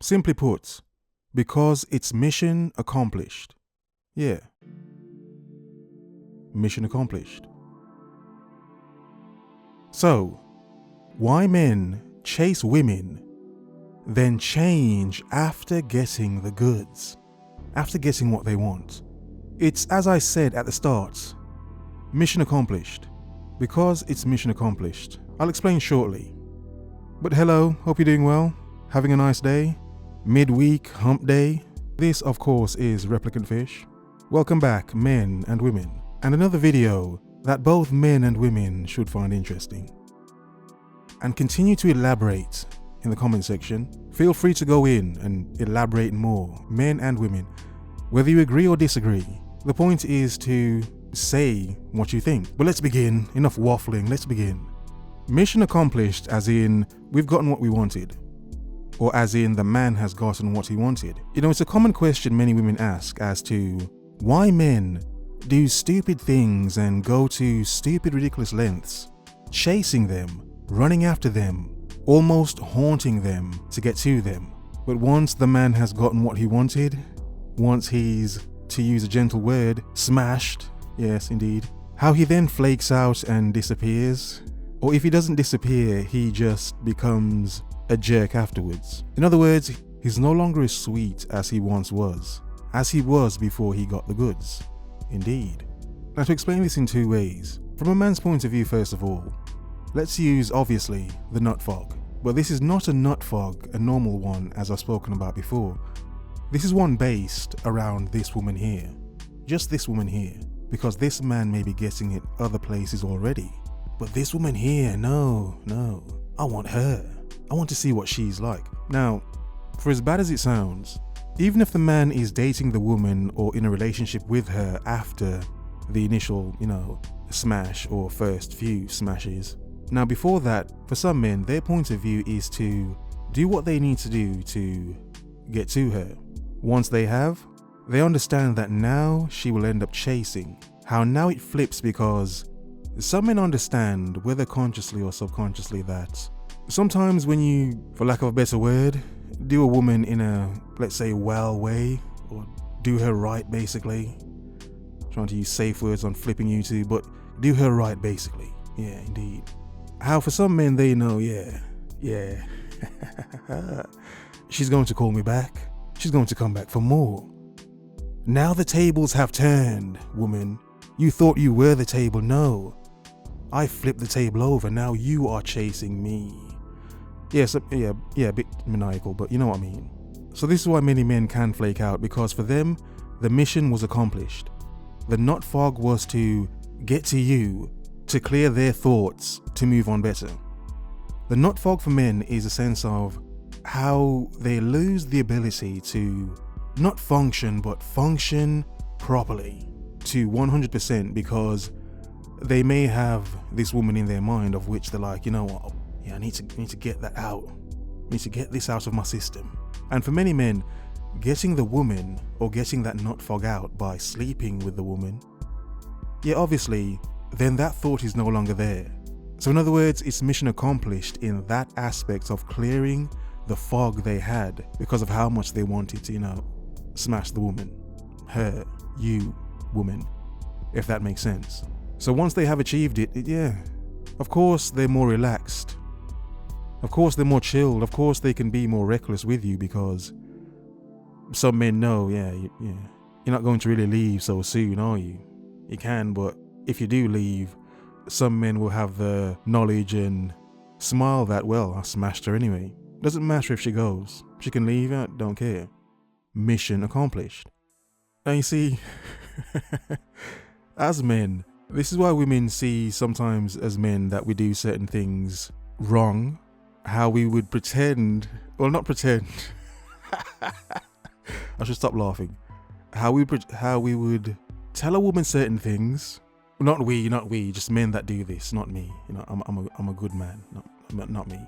Simply put, because it's mission accomplished. Yeah. Mission accomplished. So, why men chase women, then change after getting the goods, after getting what they want? It's, as I said at the start, mission accomplished. Because it's mission accomplished. I'll explain shortly. But hello, hope you're doing well, having a nice day, midweek hump day. This, of course, is Replicant Fish. Welcome back, men and women, and another video that both men and women should find interesting. And continue to elaborate in the comment section. Feel free to go in and elaborate more, men and women, whether you agree or disagree. The point is to say what you think. But let's begin. Enough waffling, let's begin. Mission accomplished as in we've gotten what we wanted, or as in the man has gotten what he wanted. You know, it's a common question many women ask as to why men do stupid things and go to stupid, ridiculous lengths, chasing them, running after them, almost haunting them to get to them. But once the man has gotten what he wanted, once he's, to use a gentle word, smashed, yes indeed, how he then flakes out and disappears. Or if he doesn't disappear, he just becomes a jerk afterwards. In other words, he's no longer as sweet as he once was, as he was before he got the goods. Indeed. Now, to explain this in two ways. From a man's point of view, first of all, let's use, obviously, the nut fog. But this is not a nut fog, a normal one, as I've spoken about before. This is one based around this woman here. Just this woman here. Because this man may be getting it other places already. But this woman here, no. I want her. I want to see what she's like. Now, for as bad as it sounds, even if the man is dating the woman or in a relationship with her after the initial, smash or first few smashes. Now, before that, for some men, their point of view is to do what they need to do to get to her. Once they have, they understand that now she will end up chasing. How now it flips because some men understand, whether consciously or subconsciously, that sometimes when you, for lack of a better word, do a woman in a, let's say, well way, or do her right basically, trying to use safe words on flipping YouTube, but do her right basically. Yeah, indeed. How for some men they know, yeah, she's going to call me back. She's going to come back for more. Now the tables have turned, woman. You thought you were the table. No. I flipped the table over. Now you are chasing me. Yes, yeah, a bit maniacal, but you know what I mean. So this is why many men can flake out, because for them, the mission was accomplished. The nut fog was to get to you, to clear their thoughts, to move on better. The nut fog for men is a sense of how they lose the ability to not function, but function properly to 100%, because they may have this woman in their mind of which they're like, you know what, yeah, I need to get that out. I need to get this out of my system. And for many men, getting the woman or getting that nut fog out by sleeping with the woman, yeah, obviously, then that thought is no longer there. So in other words, it's mission accomplished in that aspect of clearing the fog they had because of how much they wanted to, smash the woman. Her, you, woman, if that makes sense. So once they have achieved it, yeah, of course they're more relaxed. Of course they're more chilled. Of course they can be more reckless with you, because some men know, you're not going to really leave so soon, are you? You can, but if you do leave, some men will have the knowledge and smile that, well, I smashed her anyway. Doesn't matter if she goes. She can leave, I don't care. Mission accomplished. Now you see, as men, this is why women see sometimes as men that we do certain things wrong. How we would pretend, well, not pretend. I should stop laughing. How we would tell a woman certain things. Not we, just men that do this, not me. I'm a good man, not me.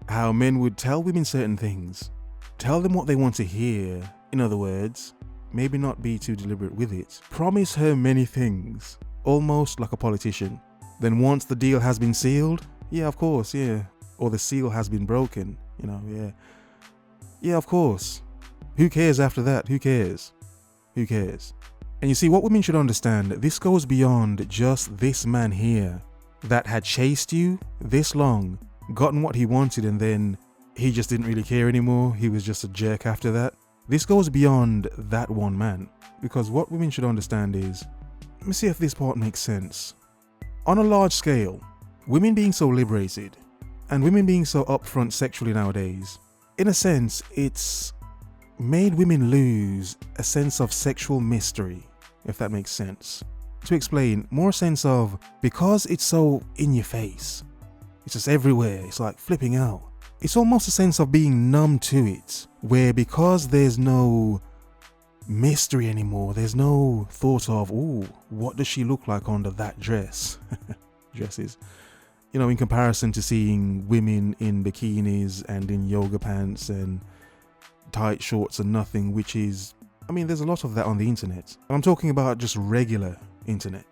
How men would tell women certain things, tell them what they want to hear. In other words, maybe not be too deliberate with it. Promise her many things, almost like a politician. Then once the deal has been sealed, yeah, of course, yeah. Or the seal has been broken, Yeah, of course. Who cares after that? Who cares? Who cares? And you see, what women should understand, this goes beyond just this man here that had chased you this long, gotten what he wanted, and then he just didn't really care anymore. He was just a jerk after that. This goes beyond that one man. Because what women should understand is, let me see if this part makes sense. On a large scale, women being so liberated and women being so upfront sexually nowadays, in a sense, it's made women lose a sense of sexual mystery, if that makes sense. To explain, more a sense of, because it's so in your face, it's just everywhere, it's like flipping out. It's almost a sense of being numb to it, where because there's no mystery anymore, there's no thought of, ooh, what does she look like under that dress? Dresses. You know, in comparison to seeing women in bikinis and in yoga pants and tight shorts and nothing, which is, I mean, there's a lot of that on the internet. I'm talking about just regular internet.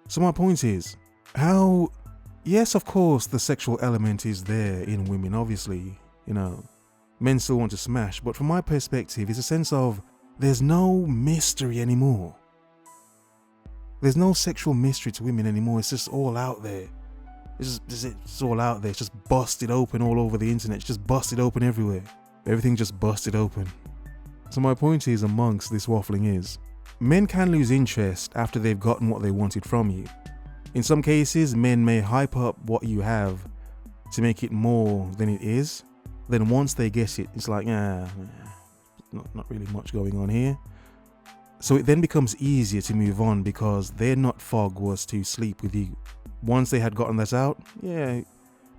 So my point is, how, yes, of course, the sexual element is there in women, obviously, you know, men still want to smash, but from my perspective, it's a sense of, there's no mystery anymore. There's no sexual mystery to women anymore. It's just all out there. It's all out there. It's just busted open all over the internet. It's just busted open everywhere. Everything just busted open. So my point is, amongst this waffling is, men can lose interest after they've gotten what they wanted from you. In some cases, men may hype up what you have to make it more than it is. Then once they get it, it's like, not really much going on here. So it then becomes easier to move on because their nut fog was to sleep with you. Once they had gotten that out, they're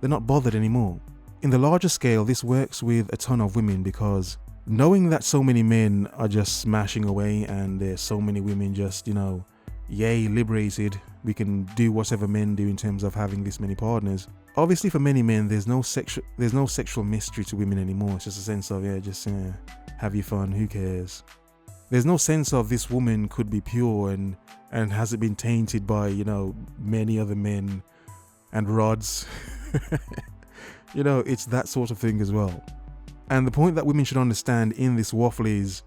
not bothered anymore. In the larger scale, this works with a ton of women because knowing that so many men are just smashing away and there's so many women just, you know, yay, liberated, we can do whatever men do in terms of having this many partners. Obviously for many men, there's no sexual mystery to women anymore. It's just a sense of, have your fun, who cares? There's no sense of this woman could be pure and hasn't been tainted by, you know, many other men and rods. You know, it's that sort of thing as well. And the point that women should understand in this waffle is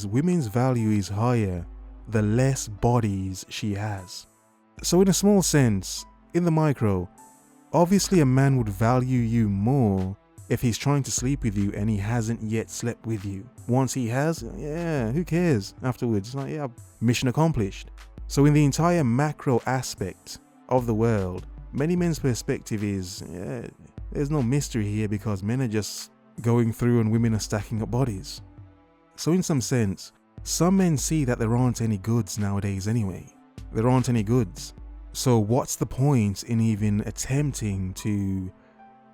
women's value is higher the less bodies she has. So in a small sense, in the micro, obviously a man would value you more if he's trying to sleep with you and he hasn't yet slept with you. Once he has, who cares afterwards? It's like, mission accomplished. So in the entire macro aspect of the world, many men's perspective is, there's no mystery here because men are just going through and women are stacking up bodies. So in some sense, some men see that there aren't any goods nowadays anyway. There aren't any goods. So what's the point in even attempting to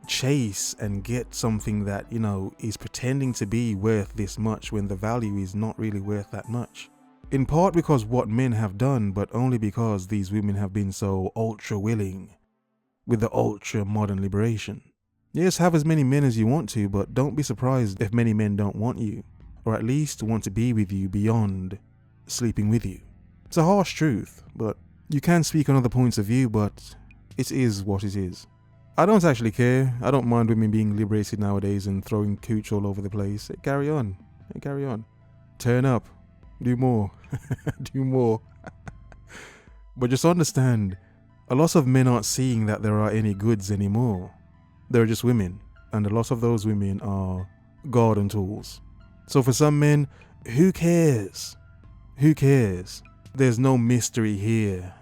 chase and get something that, you know, is pretending to be worth this much when the value is not really worth that much? In part because what men have done, but only because these women have been so ultra willing with the ultra modern liberation. Yes, have as many men as you want to, but don't be surprised if many men don't want you, or at least want to be with you beyond sleeping with you. It's a harsh truth, but you can speak on other points of view, but it is what it is. I don't actually care. I don't mind women being liberated nowadays and throwing cooch all over the place. Carry on. Turn up. Do more. Do more. But just understand, a lot of men aren't seeing that there are any goods anymore. There are just women, and a lot of those women are garden tools. So for some men, who cares? Who cares? There's no mystery here.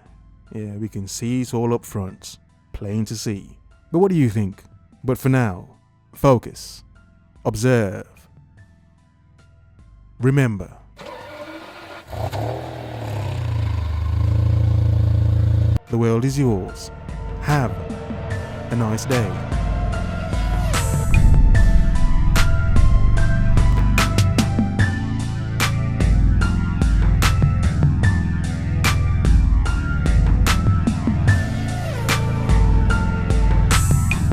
We can see it all up front. Plain to see. But what do you think? But for now, focus. Observe. Remember. The world is yours. Have a nice day.